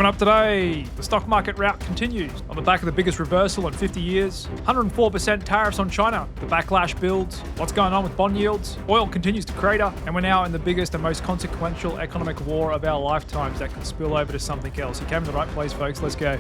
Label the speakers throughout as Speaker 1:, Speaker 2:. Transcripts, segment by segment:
Speaker 1: Coming up today, the stock market rout continues on the back of the biggest reversal in 50 years, 104% tariffs on China, the backlash builds, what's going on with bond yields, oil continues to crater, and we're now in the biggest and most consequential economic war of our lifetimes that could spill over to something else. You came to the right place, folks. Let's go.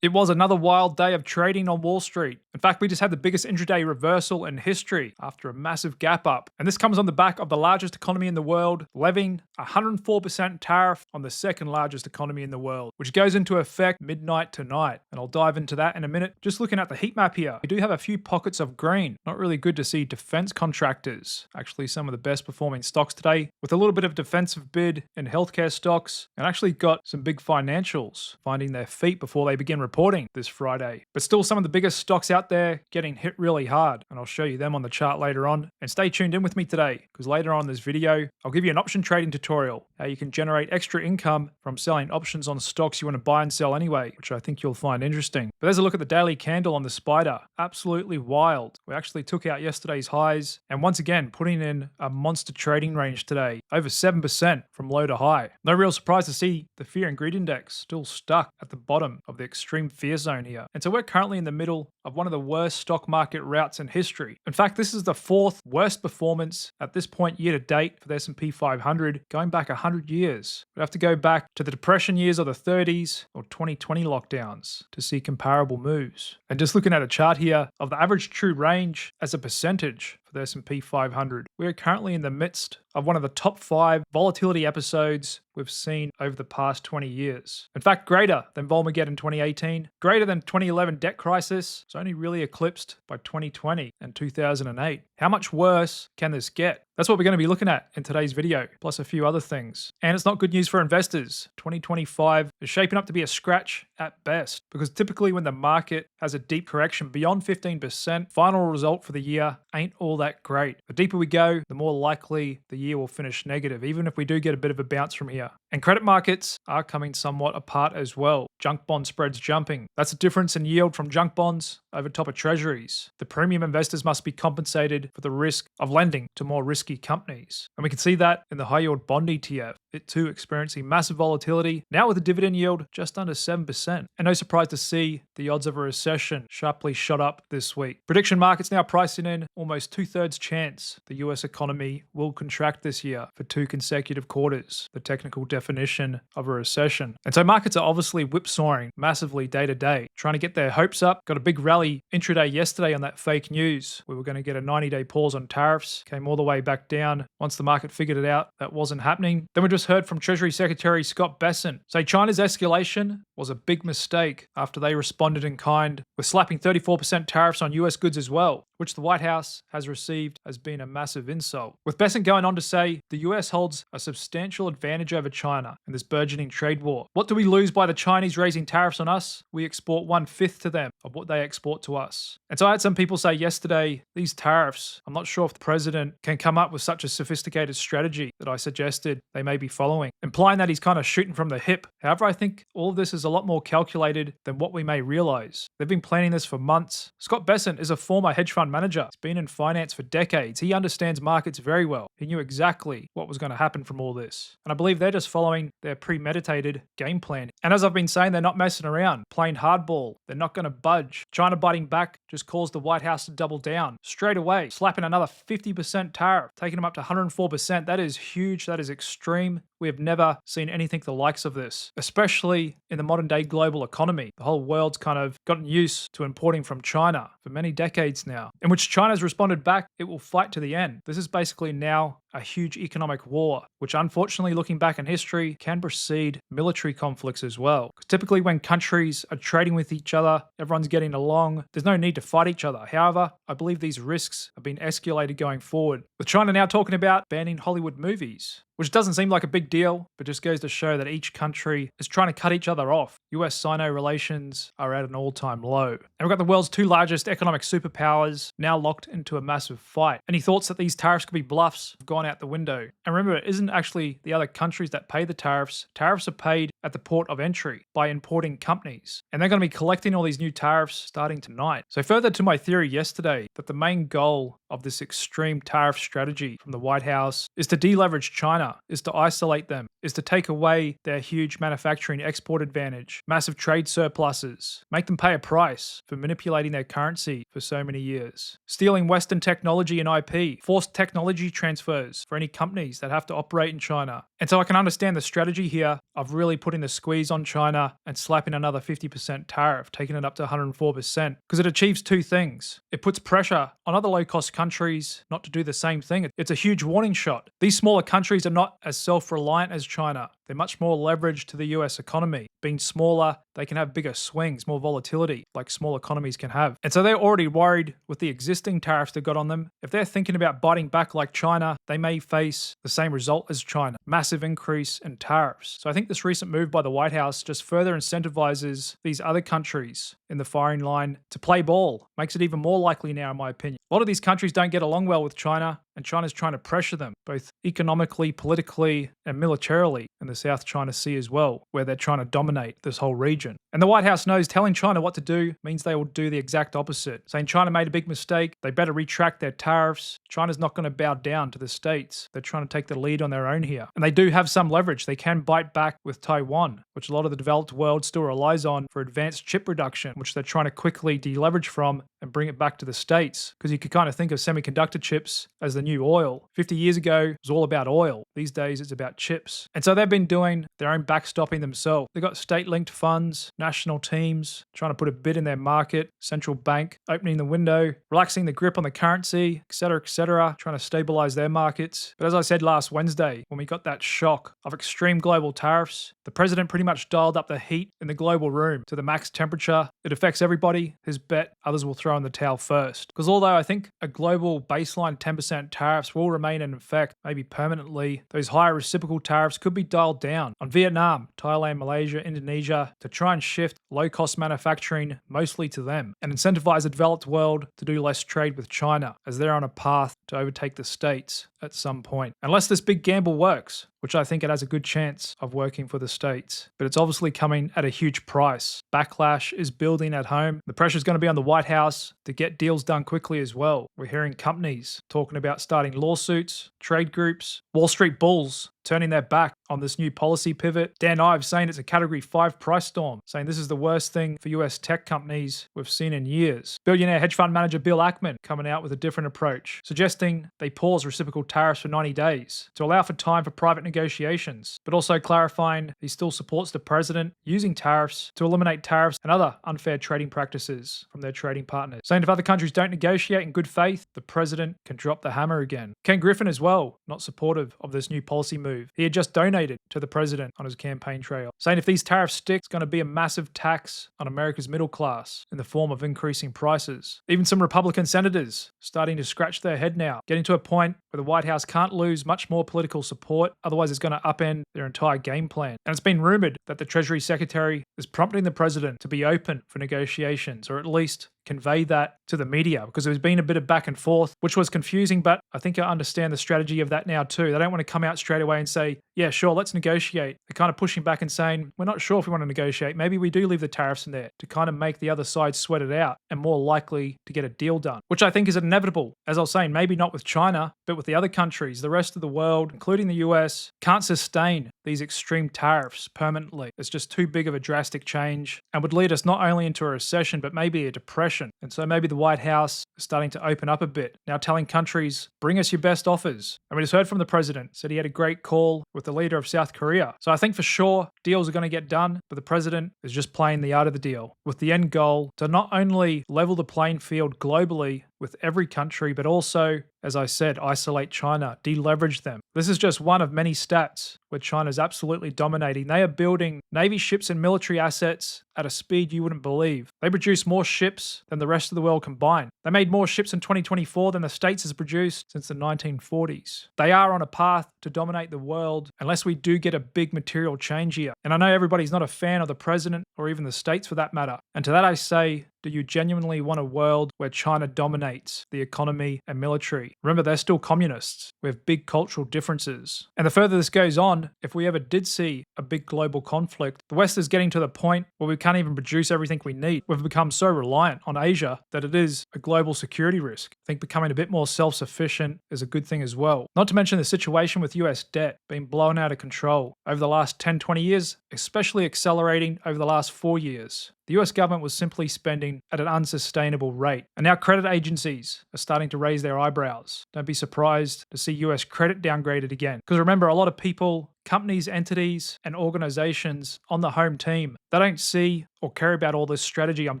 Speaker 1: It was another wild day of trading on Wall Street. In fact, we just had the biggest intraday reversal in history after a massive gap up. And this comes on the back of the largest economy in the world, levying a 104% tariff on the second largest economy in the world, which goes into effect midnight tonight. And I'll dive into that in a minute. Just looking at the heat map here, we do have a few pockets of green. Not really good to see defense contractors, actually some of the best performing stocks today, with a little bit of defensive bid in healthcare stocks, and actually got some big financials finding their feet before they begin reporting this Friday. But still some of the biggest stocks out there getting hit really hard, and I'll show you them on the chart later on. And stay tuned in with me today, because later on in this video, I'll give you an option trading tutorial, how you can generate extra income from selling options on stocks you want to buy and sell anyway, which I think you'll find interesting. But there's a look at the daily candle on the spider. Absolutely wild. We actually took out yesterday's highs, and once again, putting in a monster trading range today, over 7% from low to high. No real surprise to see the fear and greed index still stuck at the bottom of the extreme fear zone here. And so we're currently in the middle of one of the worst stock market routs in history. In fact, this is the fourth worst performance at this point year to date for the S&P 500, going back 100 years. We have to go back to the depression years of the 30s or 2020 lockdowns to see comparable moves. And just looking at a chart here of the average true range as a percentage for the S&P 500, we are currently in the midst of one of the top 5 volatility episodes we've seen over the past 20 years. In fact, greater than Volmageddon 2018, greater than 2011 debt crisis. It's only really eclipsed by 2020 and 2008. How much worse can this get? That's what we're going to be looking at in today's video, plus a few other things. And it's not good news for investors. 2025 is shaping up to be a scratch at best, because typically when the market has a deep correction beyond 15%, final result for the year ain't all that great. The deeper we go, the more likely the year will finish negative, even if we do get a bit of a bounce from here. And credit markets are coming somewhat apart as well. Junk bond spreads jumping. That's a difference in yield from junk bonds over top of treasuries. The premium investors must be compensated for the risk of lending to more risky companies. And we can see that in the high yield bond ETF. It too experiencing massive volatility, now with a dividend yield just under 7%. And no surprise to see the odds of a recession sharply shot up this week. Prediction markets now pricing in almost 2/3 chance the US economy will contract this year for 2 consecutive quarters, the technical definition of a recession. And so markets are obviously whipsawing massively day to day, trying to get their hopes up. Got a big rally intraday yesterday on that fake news. We were going to get a 90-day pause on tariffs, came all the way back down. Once the market figured it out, that wasn't happening. Then we just heard from Treasury Secretary Scott Bessent say China's escalation was a big mistake after they responded in kind with slapping 34% tariffs on US goods as well, which the White House has received as being a massive insult. With Bessent going on to say the US holds a substantial advantage over China in this burgeoning trade war. What do we lose by the Chinese raising tariffs on us? We export 1/5 to them of what they export to us. And so I had some people say yesterday, these tariffs, I'm not sure if the president can come up with such a sophisticated strategy that I suggested they may be following, implying that he's kind of shooting from the hip. However, I think all of this is a lot more calculated than what we may realize. They've been planning this for months. Scott Bessent is a former hedge fund manager. He's been in finance for decades. He understands markets very well. He knew exactly what was going to happen from all this. And I believe they're just following their premeditated game plan. And as I've been saying, they're not messing around, playing hardball. They're not going to budge. China biting back just caused the White House to double down straight away, slapping another 50% tariff, taking them up to 104%. That is huge. That is extreme. We have never seen anything the likes of this, especially in the modern day global economy. The whole world's kind of gotten used to importing from China for many decades now, in which China's responded back, it will fight to the end. This is basically now a huge economic war, which unfortunately, looking back in history, can precede military conflicts as well. Because typically when countries are trading with each other, everyone's getting along, there's no need to fight each other. However, I believe these risks have been escalated going forward, with China now talking about banning Hollywood movies, which doesn't seem like a big deal, but just goes to show that each country is trying to cut each other off. US-Sino relations are at an all-time low. And we've got the world's 2 largest economic superpowers now locked into a massive fight. Any thoughts that these tariffs could be bluffs have gone out the window. And remember, it isn't actually the other countries that pay the tariffs. Tariffs are paid at the port of entry by importing companies. And they're going to be collecting all these new tariffs starting tonight. So further to my theory yesterday that the main goal of this extreme tariff strategy from the White House is to deleverage China, is to isolate them, is to take away their huge manufacturing export advantage, massive trade surpluses, make them pay a price for manipulating their currency for so many years, stealing Western technology and IP, forced technology transfers for any companies that have to operate in China. And so I can understand the strategy here of really putting the squeeze on China and slapping another 50% tariff, taking it up to 104%, because it achieves two things. It puts pressure on other low-cost countries not to do the same thing. It's a huge warning shot. These smaller countries are not as self-reliant as China. They're much more leveraged to the US economy. Being smaller, they can have bigger swings, more volatility, like small economies can have. And so they're already worried with the existing tariffs they've got on them. If they're thinking about biting back like China, they may face the same result as China, massive increase in tariffs. So I think this recent move by the White House just further incentivizes these other countries in the firing line to play ball, makes it even more likely now, in my opinion. A lot of these countries don't get along well with China, and China's trying to pressure them, both economically, politically, and militarily in the South China Sea as well, where they're trying to dominate this whole region. And the White House knows telling China what to do means they will do the exact opposite. Saying China made a big mistake, they better retract their tariffs. China's not going to bow down to the States. They're trying to take the lead on their own here. And they do have some leverage. They can bite back with Taiwan, which a lot of the developed world still relies on for advanced chip reduction, which they're trying to quickly deleverage from and bring it back to the States. Because you could kind of think of semiconductor chips as the new oil. 50 years ago, it was all about oil. These days, it's about chips. And so they've been doing their own backstopping themselves. They've got state-linked funds, national teams, trying to put a bid in their market, central bank opening the window, relaxing the grip on the currency, etc., trying to stabilize their markets. But as I said last Wednesday, when we got that shock of extreme global tariffs, the president pretty much dialed up the heat in the global room to the max temperature. It affects everybody. His bet others will throw in the towel first. Because although I think a global baseline 10% tariffs will remain in effect, maybe permanently, those higher reciprocal tariffs could be dialed down on Vietnam, Thailand, Malaysia, Indonesia to try and shift low-cost manufacturing mostly to them and incentivize the developed world to do less trade with China as they're on a path to overtake the States at some point. Unless this big gamble works, which I think it has a good chance of working for the States. But it's obviously coming at a huge price. Backlash is building at home. The pressure is going to be on the White House to get deals done quickly as well. We're hearing companies talking about starting lawsuits, trade groups, Wall Street bulls turning their back on this new policy pivot. Dan Ives saying it's a Category 5 price storm, saying this is the worst thing for US tech companies we've seen in years. Billionaire hedge fund manager Bill Ackman coming out with a different approach, suggesting they pause reciprocal tariffs for 90 days to allow for time for private negotiations, but also clarifying he still supports the president using tariffs to eliminate tariffs and other unfair trading practices from their trading partners, saying if other countries don't negotiate in good faith, the president can drop the hammer again. Ken Griffin as well, not supportive of this new policy move. He had just donated to the president on his campaign trail, saying if these tariffs stick, it's going to be a massive tax on America's middle class in the form of increasing prices. Even some Republican senators starting to scratch their head now, getting to a point where the White House can't lose much more political support, otherwise it's going to upend their entire game plan. And it's been rumored that the Treasury Secretary is prompting the president to be open for negotiations, or at least convey that to the media, because there's been a bit of back and forth, which was confusing, but I think I understand the strategy of that now too. They don't want to come out straight away and say, yeah, sure, let's negotiate. They're kind of pushing back and saying, we're not sure if we want to negotiate. Maybe we do leave the tariffs in there to kind of make the other side sweat it out and more likely to get a deal done, which I think is inevitable. As I was saying, maybe not with China, but with the other countries, the rest of the world, including the US, can't sustain these extreme tariffs permanently. It's just too big of a drastic change and would lead us not only into a recession, but maybe a depression. And so maybe the White House is starting to open up a bit, now telling countries, bring us your best offers. And we just heard from the president, said he had a great call with the leader of South Korea. So I think for sure deals are going to get done, but the president is just playing the art of the deal with the end goal to not only level the playing field globally with every country, but also, as I said, isolate China, deleverage them. This is just one of many stats where China is absolutely dominating. They are building Navy ships and military assets at a speed you wouldn't believe. They produce more ships than the rest of the world combined. They made more ships in 2024 than the States has produced since the 1940s. They are on a path to dominate the world unless we do get a big material change here. And I know everybody's not a fan of the president or even the States for that matter. And to that I say, Do you genuinely want a world where China dominates the economy and military? Remember, they're still communists. We have big cultural differences. And the further this goes on, if we ever did see a big global conflict, the West is getting to the point where we can't even produce everything we need. We've become so reliant on Asia that it is a global security risk. I think becoming a bit more self-sufficient is a good thing as well. Not to mention the situation with US debt being blown out of control over the last 10, 20 years, especially accelerating over the last 4 years. The US government was simply spending at an unsustainable rate. And now credit agencies are starting to raise their eyebrows. Don't be surprised to see US credit downgraded again. Because remember, a lot of people, companies, entities, and organizations on the home team, they don't see or care about all this strategy I'm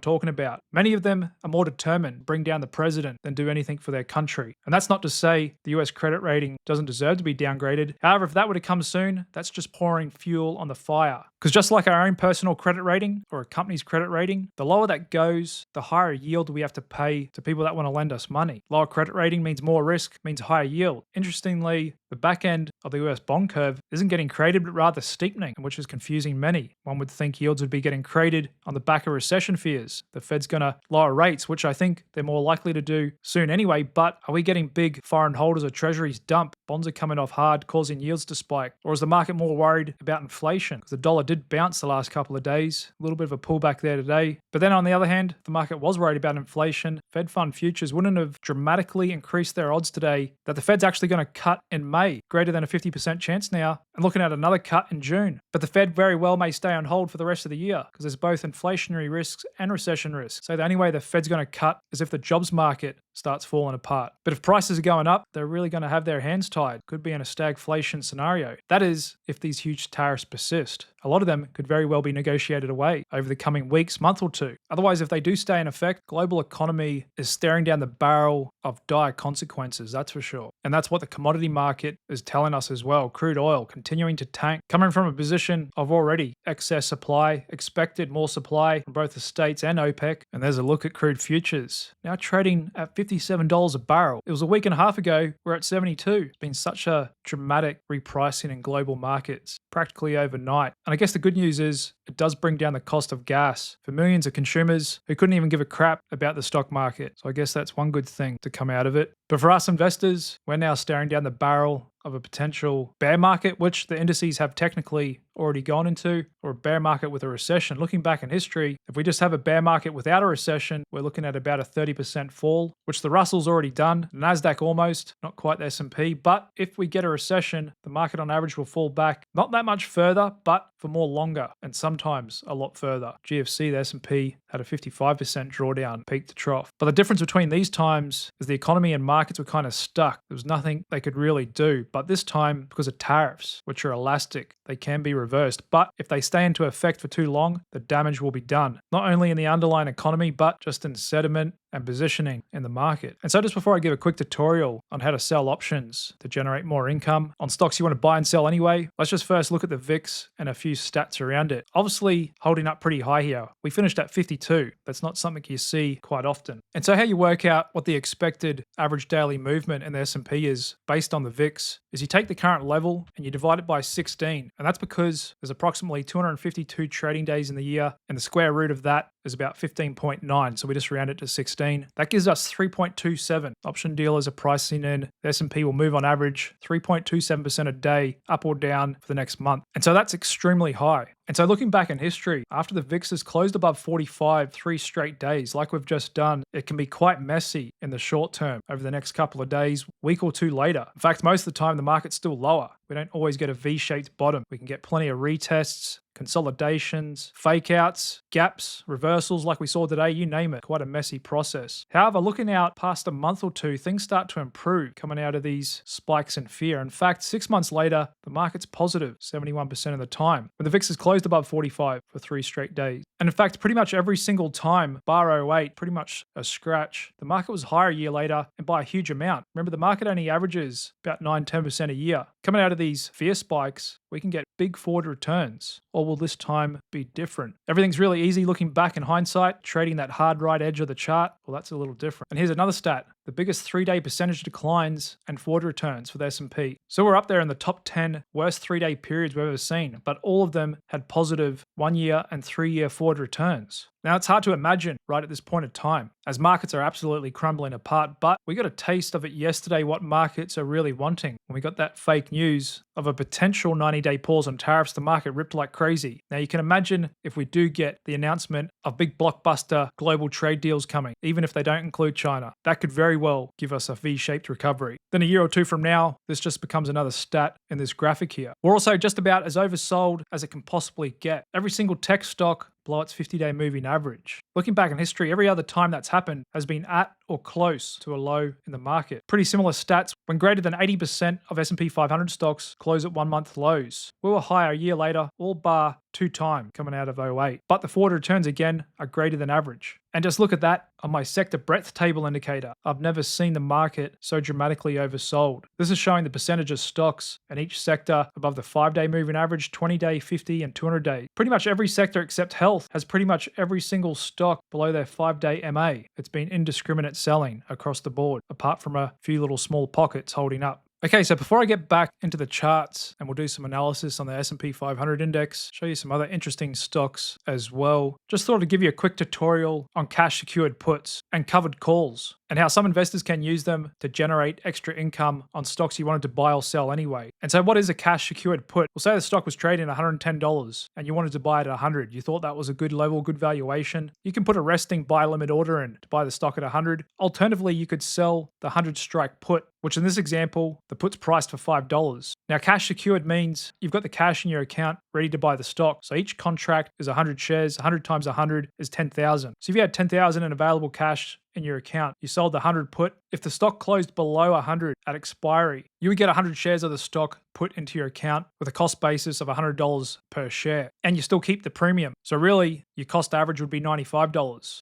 Speaker 1: talking about. Many of them are more determined to bring down the president than do anything for their country. And that's not to say the US credit rating doesn't deserve to be downgraded. However, if that were to come soon, that's just pouring fuel on the fire. Because just like our own personal credit rating or a company's credit rating, the lower that goes, the higher yield we have to pay to people that want to lend us money. Lower credit rating means more risk, means higher yield. Interestingly, the back end of the US bond curve isn't getting created, but rather steepening, which is confusing many. One would think yields would be getting created on the back of recession fears. The Fed's going to lower rates, which I think they're more likely to do soon anyway. But are we getting big foreign holders of treasuries dump? Bonds are coming off hard, causing yields to spike. Or is the market more worried about inflation? Because the dollar did bounce the last couple of days. A little bit of a pullback there today. But then on the other hand, the market was worried about inflation. Fed fund futures wouldn't have dramatically increased their odds today that the Fed's actually going to cut in May. Greater than a 50% chance now. And looking at another cut in June. But the Fed very well may stay on hold for the rest of the year because there's both inflationary risks and recession risks. So the only way the Fed's going to cut is if the jobs market starts falling apart. But if prices are going up, they're really going to have their hands tied. Could be in a stagflation scenario. That is, if these huge tariffs persist. A lot of them could very well be negotiated away over the coming weeks, month or two. Otherwise, if they do stay in effect, global economy is staring down the barrel of dire consequences, that's for sure. And that's what the commodity market is telling us as well. Crude oil continuing to tank, coming from a position of already excess supply, expected more supply from both the States and OPEC. And there's a look at crude futures, now trading at $57 a barrel. It was a week and a half ago, we're at 72. It's been such a dramatic repricing in global markets, practically overnight. And I guess the good news is it does bring down the cost of gas for millions of consumers who couldn't even give a crap about the stock market. So I guess that's one good thing to come out of it. But for us investors, we're now staring down the barrel of a potential bear market, which the indices have technically already gone into, or a bear market with a recession. Looking back in history, if we just have a bear market without a recession, we're looking at about a 30% fall, which the Russell's already done, the Nasdaq almost, not quite the S&P. But if we get a recession, the market on average will fall back not that much further, but for more longer, and sometimes a lot further. GFC, the S&P had a 55% drawdown, peak to trough. But the difference between these times is the economy and markets were kind of stuck. There was nothing they could really do. But this time, because of tariffs, which are elastic, they can be reversed. But if they stay into effect for too long, the damage will be done. Not only in the underlying economy, but just in sentiment and positioning in the market. And so just before I give a quick tutorial on how to sell options to generate more income on stocks you want to buy and sell anyway, let's just first look at the VIX and a few stats around it. Obviously holding up pretty high here. We finished at 52. That's not something you see quite often. And so how you work out what the expected average daily movement in the S&P is based on the VIX is you take the current level and you divide it by 16. And that's because there's approximately 252 trading days in the year, and the square root of that is about 15.9. So we just round it to 16. That gives us 3.27. Option dealers are pricing in the S&P will move on average 3.27% a day up or down for the next month. And so that's extremely high. And so looking back in history, after the VIX has closed above 45 3 straight days, like we've just done, it can be quite messy in the short term over the next couple of days, week or two later. In fact, most of the time, the market's still lower. We don't always get a V-shaped bottom. We can get plenty of retests, consolidations, fake outs, gaps, reversals like we saw today, you name it. Quite a messy process. However, looking out past a month or two, things start to improve coming out of these spikes in fear. In fact, 6 months later, the market's positive 71% of the time, when the VIX is closed above 45 for 3 straight days. And in fact, pretty much every single time, bar '08, pretty much a scratch, the market was higher a year later and by a huge amount. Remember, the market only averages about 9-10% a year. Coming out of these fear spikes, we can get big forward returns. Or will this time be different? Everything's really easy looking back in hindsight. Trading that hard right edge of the chart, well, that's a little different. And here's another stat. the biggest 3-day percentage declines and forward returns for the S&P. So we're up there in the top 10 worst 3-day periods we've ever seen, but all of them had positive 1-year and 3-year forward returns. Now, it's hard to imagine right at this point in time, as markets are absolutely crumbling apart, but we got a taste of it yesterday, what markets are really wanting. When we got that fake news of a potential 90-day pause on tariffs, the market ripped like crazy. Now, you can imagine if we do get the announcement of big blockbuster global trade deals coming, even if they don't include China, that could very well give us a V-shaped recovery. Then a year or two from now, this just becomes another stat in this graphic here. We're also just about as oversold as it can possibly get. Every single tech stock below its 50-day moving average. Looking back in history, every other time that's happened has been at or close to a low in the market. Pretty similar stats when greater than 80% of S&P 500 stocks close at 1-month lows. We were higher a year later, all bar 2 times coming out of '08. But the forward returns again are greater than average. And just look at that on my sector breadth table indicator. I've never seen the market so dramatically oversold. This is showing the percentage of stocks in each sector above the 5-day moving average, 20-day, 50, and 200-day. Pretty much every sector except health has pretty much every single stock below their 5-day MA. It's been indiscriminate selling across the board, apart from a few little small pockets holding up. Okay, so before I get back into the charts and we'll do some analysis on the S&P 500 index, show you some other interesting stocks as well. Just thought I'd give you a quick tutorial on cash secured puts and covered calls and how some investors can use them to generate extra income on stocks you wanted to buy or sell anyway. And so what is a cash secured put? Well, say the stock was trading at $110 and you wanted to buy it at $100. You thought that was a good level, good valuation. You can put a resting buy limit order in to buy the stock at $100. Alternatively, you could sell the 100 strike put, which in this example, the put's priced for $5. Now, cash secured means you've got the cash in your account ready to buy the stock. So each contract is 100 shares. 100 times 100 is 10,000. So if you had 10,000 in available cash in your account, you sold the 100 put. If the stock closed below 100 at expiry, you would get 100 shares of the stock put into your account with a cost basis of $100 per share. And you still keep the premium. So really, your cost average would be $95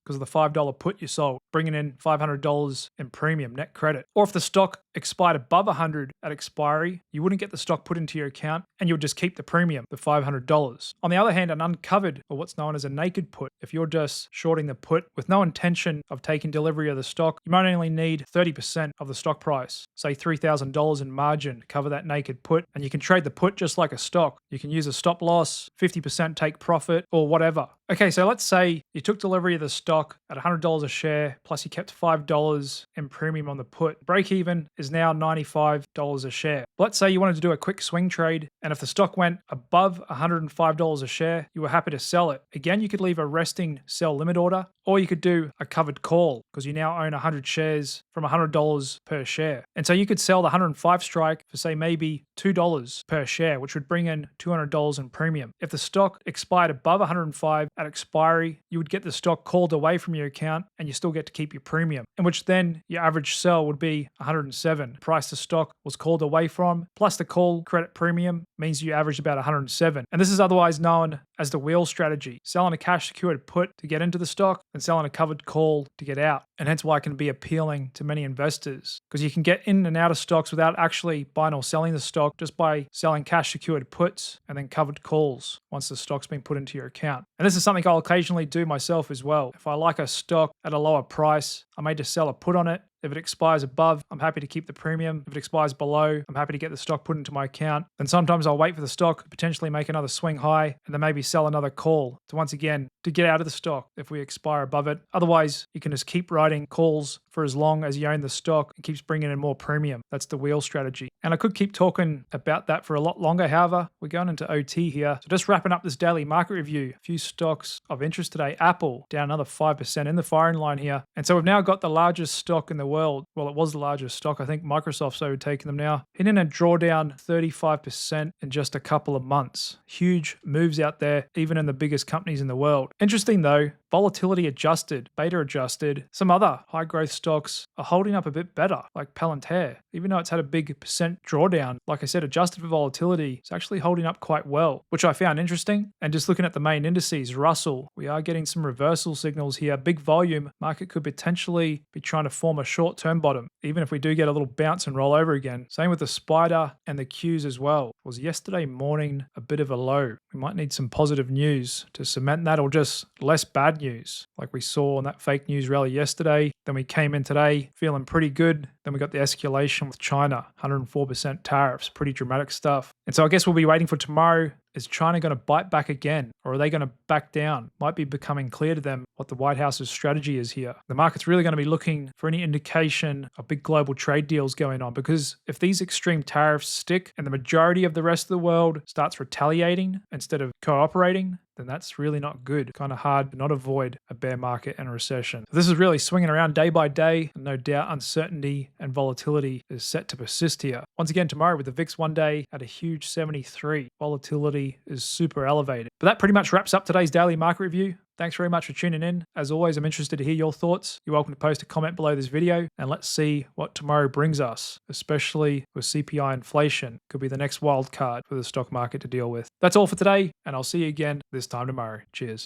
Speaker 1: because of the $5 put you sold, bringing in $500 in premium net credit. Or if the stock expired above 100 at expiry, you wouldn't get the stock put into your account and you would just keep the premium, the $500. On the other hand, an uncovered, or what's known as a naked put, if you're just shorting the put with no intention of taking delivery of the stock, you might only need 30% of the stock price, say $3,000 in margin to cover that naked put, and you can trade the put just like a stock. You can use a stop loss, 50% take profit, or whatever. Okay, so let's say you took delivery of the stock at $100 a share, plus you kept $5 in premium on the put. Break even is now $95 a share. Let's say you wanted to do a quick swing trade, and if the stock went above $105 a share, you were happy to sell it. Again, you could leave a resting sell limit order, or you could do a covered call because you now own 100 shares from $100 per share. And so you could sell the 105 strike for say maybe $2 per share, which would bring in $200 in premium. If the stock expired above 105 at expiry, you would get the stock called away from your account and you still get to keep your premium, in which then your average sell would be 107. The price the stock was called away from, plus the call credit premium means you averaged about 107. And this is otherwise known as the wheel strategy, selling a cash secured put to get into the stock and selling a covered call to get out. And hence why it can be appealing to many investors, because you can get in and out of stocks without actually buying or selling the stock, just by selling cash secured puts and then covered calls once the stock's been put into your account. And this is something I'll occasionally do myself as well. If I like a stock at a lower price, I may just sell a put on it. If it expires above, I'm happy to keep the premium. If it expires below, I'm happy to get the stock put into my account. Then sometimes I'll wait for the stock to potentially make another swing high and then maybe sell another call to once again to get out of the stock if we expire above it. Otherwise, you can just keep writing calls for as long as you own the stock and keeps bringing in more premium. That's the wheel strategy. And I could keep talking about that for a lot longer. However, we're going into OT here. So just wrapping up this daily market review, a few stocks of interest today. Apple down another 5% in the firing line here. And so we've now got the largest stock in the world. Well, it was the largest stock. I think Microsoft's overtaken them now. Hitting a drawdown 35% in just a couple of months. Huge moves out there, even in the biggest companies in the world. Interesting though, volatility adjusted, beta adjusted. Some other high growth stocks are holding up a bit better, like Palantir. Even though it's had a big percent drawdown, like I said, adjusted for volatility, it's actually holding up quite well, which I found interesting. And just looking at the main indices, Russell, we are getting some reversal signals here. Big volume, market could potentially be trying to form a short-term bottom, even if we do get a little bounce and roll over again. Same with the Spider and the Qs as well. Was yesterday morning a bit of a low? We might need some positive news to cement that, or just us less bad news, like we saw on that fake news rally yesterday. Then we came in today feeling pretty good. Then we got the escalation with China, 104% tariffs, pretty dramatic stuff. And so I guess we'll be waiting for tomorrow. Is China going to bite back again, or are they going to back down? Might be becoming clear to them what the White House's strategy is here. The market's really going to be looking for any indication of big global trade deals going on, because if these extreme tariffs stick and the majority of the rest of the world starts retaliating instead of cooperating, then that's really not good. Kind of hard to not avoid a bear market and a recession. This is really swinging around day by day, and no doubt uncertainty and volatility is set to persist here. Once again, tomorrow with the VIX one day at a huge 73, volatility is super elevated. But that pretty much wraps up today's daily market review. Thanks very much for tuning in. As always, I'm interested to hear your thoughts. You're welcome to post a comment below this video, and let's see what tomorrow brings us, especially with CPI inflation. Could be the next wild card for the stock market to deal with. That's all for today, and I'll see you again this time tomorrow. Cheers.